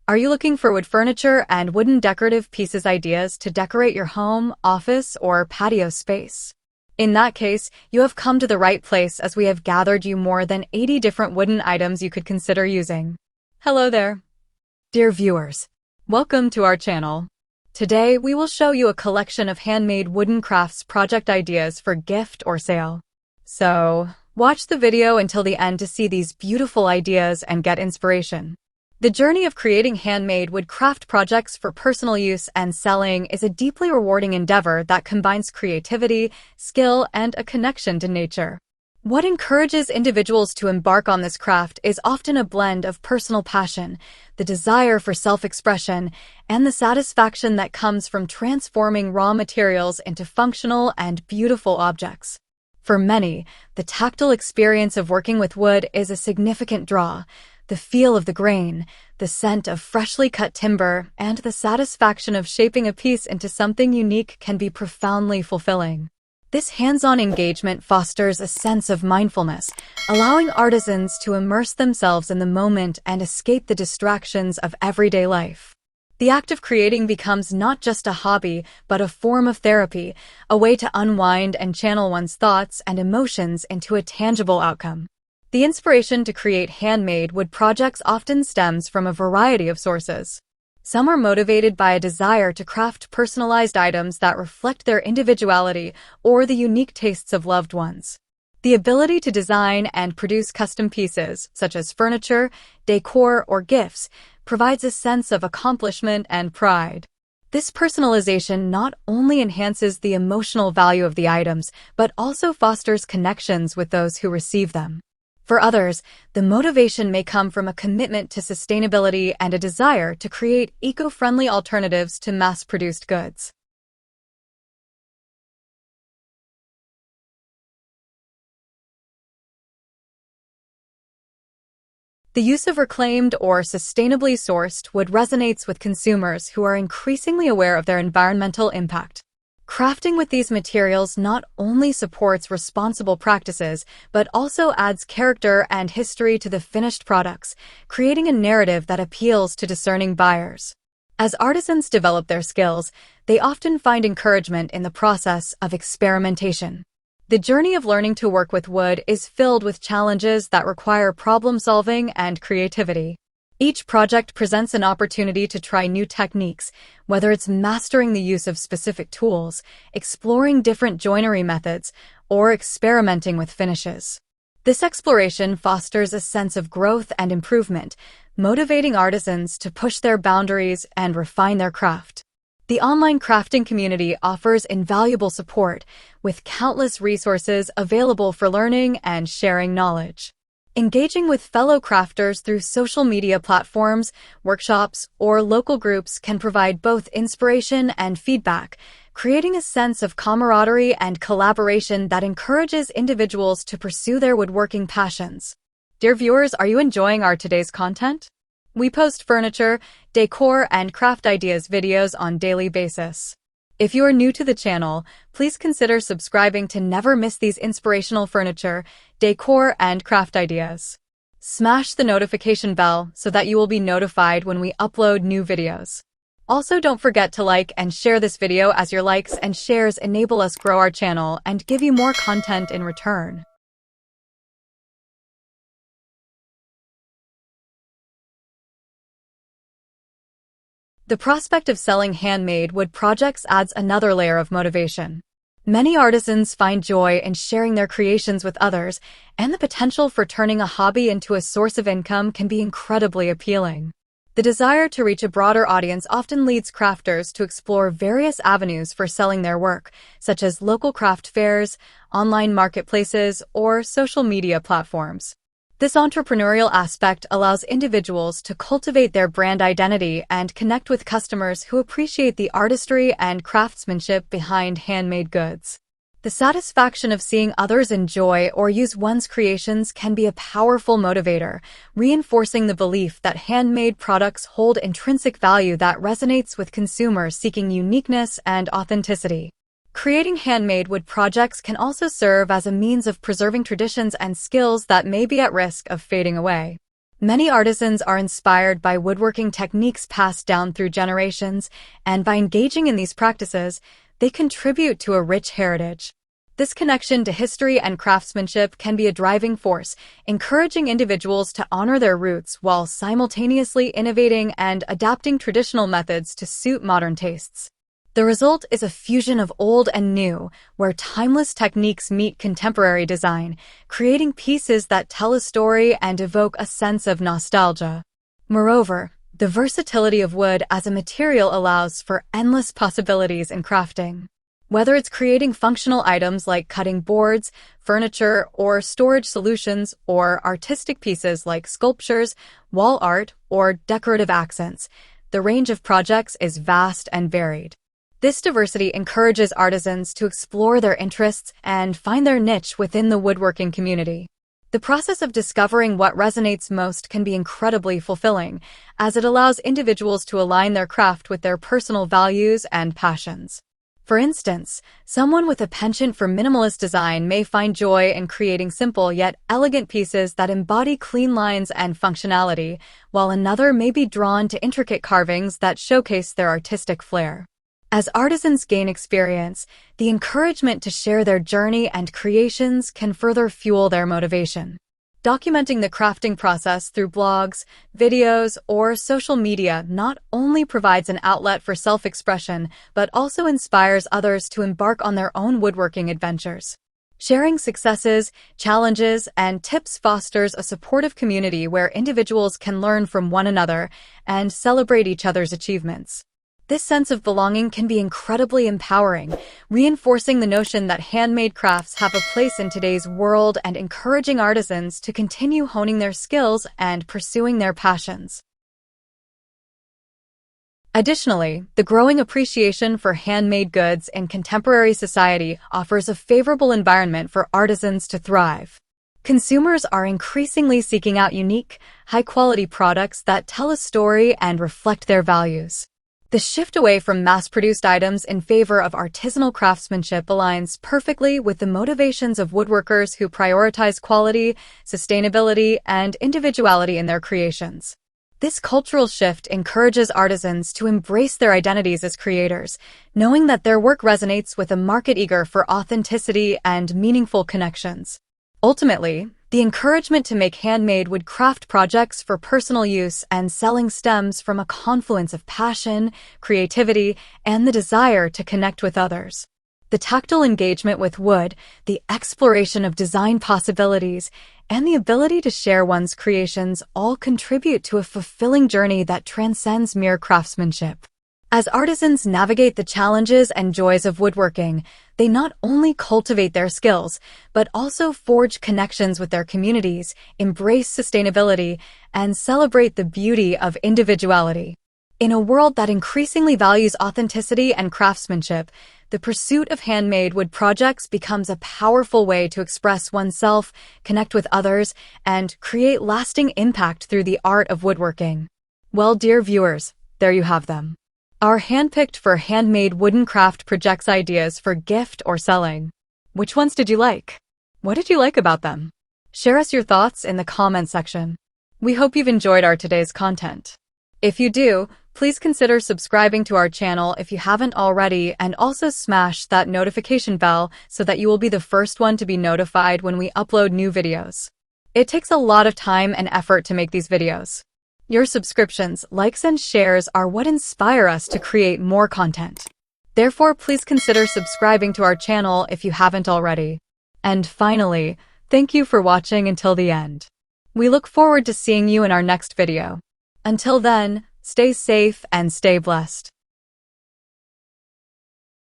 Are you looking for wood furniture and wooden decorative pieces ideas to decorate your home, office, or patio space? In that case, you have come to the right place as we have gathered you more than 80 different wooden items you could consider using. Hello there, dear viewers. Welcome to our channel. Today, we will show you a collection of handmade wooden crafts project ideas for gift or sale. So, watch the video until the end to see these beautiful ideas and get inspiration. The journey of creating handmade wood craft projects for personal use and selling is a deeply rewarding endeavor that combines creativity, skill, and a connection to nature. What encourages individuals to embark on this craft is often a blend of personal passion, the desire for self-expression, and the satisfaction that comes from transforming raw materials into functional and beautiful objects. For many, the tactile experience of working with wood is a significant draw. The feel of the grain, the scent of freshly cut timber, and the satisfaction of shaping a piece into something unique can be profoundly fulfilling. This hands-on engagement fosters a sense of mindfulness, allowing artisans to immerse themselves in the moment and escape the distractions of everyday life. The act of creating becomes not just a hobby, but a form of therapy, a way to unwind and channel one's thoughts and emotions into a tangible outcome. The inspiration to create handmade wood projects often stems from a variety of sources. Some are motivated by a desire to craft personalized items that reflect their individuality or the unique tastes of loved ones. The ability to design and produce custom pieces, such as furniture, decor, or gifts, provides a sense of accomplishment and pride. This personalization not only enhances the emotional value of the items, but also fosters connections with those who receive them. For others, the motivation may come from a commitment to sustainability and a desire to create eco-friendly alternatives to mass-produced goods. The use of reclaimed or sustainably sourced wood resonates with consumers who are increasingly aware of their environmental impact. Crafting with these materials not only supports responsible practices, but also adds character and history to the finished products, creating a narrative that appeals to discerning buyers. As artisans develop their skills, they often find encouragement in the process of experimentation. The journey of learning to work with wood is filled with challenges that require problem-solving and creativity. Each project presents an opportunity to try new techniques, whether it's mastering the use of specific tools, exploring different joinery methods, or experimenting with finishes. This exploration fosters a sense of growth and improvement, motivating artisans to push their boundaries and refine their craft. The online crafting community offers invaluable support, with countless resources available for learning and sharing knowledge. Engaging with fellow crafters through social media platforms, workshops, or local groups can provide both inspiration and feedback, creating a sense of camaraderie and collaboration that encourages individuals to pursue their woodworking passions. Dear viewers, are you enjoying our today's content? We post furniture, decor, and craft ideas videos on a daily basis. If you are new to the channel, please consider subscribing to never miss these inspirational furniture, decor, and craft ideas. Smash the notification bell so that you will be notified when we upload new videos. Also, don't forget to like and share this video, as your likes and shares enable us grow our channel and give you more content in return. The prospect of selling handmade wood projects adds another layer of motivation. Many artisans find joy in sharing their creations with others, and the potential for turning a hobby into a source of income can be incredibly appealing. The desire to reach a broader audience often leads crafters to explore various avenues for selling their work, such as local craft fairs, online marketplaces, or social media platforms. This entrepreneurial aspect allows individuals to cultivate their brand identity and connect with customers who appreciate the artistry and craftsmanship behind handmade goods. The satisfaction of seeing others enjoy or use one's creations can be a powerful motivator, reinforcing the belief that handmade products hold intrinsic value that resonates with consumers seeking uniqueness and authenticity. Creating handmade wood projects can also serve as a means of preserving traditions and skills that may be at risk of fading away. Many artisans are inspired by woodworking techniques passed down through generations, and by engaging in these practices, they contribute to a rich heritage. This connection to history and craftsmanship can be a driving force, encouraging individuals to honor their roots while simultaneously innovating and adapting traditional methods to suit modern tastes. The result is a fusion of old and new, where timeless techniques meet contemporary design, creating pieces that tell a story and evoke a sense of nostalgia. Moreover, the versatility of wood as a material allows for endless possibilities in crafting. Whether it's creating functional items like cutting boards, furniture, or storage solutions, or artistic pieces like sculptures, wall art, or decorative accents, the range of projects is vast and varied. This diversity encourages artisans to explore their interests and find their niche within the woodworking community. The process of discovering what resonates most can be incredibly fulfilling, as it allows individuals to align their craft with their personal values and passions. For instance, someone with a penchant for minimalist design may find joy in creating simple yet elegant pieces that embody clean lines and functionality, while another may be drawn to intricate carvings that showcase their artistic flair. As artisans gain experience, the encouragement to share their journey and creations can further fuel their motivation. Documenting the crafting process through blogs, videos, or social media not only provides an outlet for self-expression, but also inspires others to embark on their own woodworking adventures. Sharing successes, challenges, and tips fosters a supportive community where individuals can learn from one another and celebrate each other's achievements. This sense of belonging can be incredibly empowering, reinforcing the notion that handmade crafts have a place in today's world and encouraging artisans to continue honing their skills and pursuing their passions. Additionally, the growing appreciation for handmade goods in contemporary society offers a favorable environment for artisans to thrive. Consumers are increasingly seeking out unique, high-quality products that tell a story and reflect their values. The shift away from mass-produced items in favor of artisanal craftsmanship aligns perfectly with the motivations of woodworkers who prioritize quality, sustainability, and individuality in their creations. This cultural shift encourages artisans to embrace their identities as creators, knowing that their work resonates with a market eager for authenticity and meaningful connections. Ultimately, the encouragement to make handmade wood craft projects for personal use and selling stems from a confluence of passion, creativity, and the desire to connect with others. The tactile engagement with wood, the exploration of design possibilities, and the ability to share one's creations all contribute to a fulfilling journey that transcends mere craftsmanship. As artisans navigate the challenges and joys of woodworking, they not only cultivate their skills, but also forge connections with their communities, embrace sustainability, and celebrate the beauty of individuality. In a world that increasingly values authenticity and craftsmanship, the pursuit of handmade wood projects becomes a powerful way to express oneself, connect with others, and create lasting impact through the art of woodworking. Well, dear viewers, there you have them. Our handpicked for handmade wooden craft projects ideas for gift or selling. Which ones did you like? What did you like about them? Share us your thoughts in the comment section. We hope you've enjoyed our today's content. If you do, please consider subscribing to our channel if you haven't already, and also smash that notification bell so that you will be the first one to be notified when we upload new videos. It takes a lot of time and effort to make these videos. Your subscriptions, likes, and shares are what inspire us to create more content. Therefore, please consider subscribing to our channel if you haven't already. And finally, thank you for watching until the end. We look forward to seeing you in our next video. Until then, stay safe and stay blessed.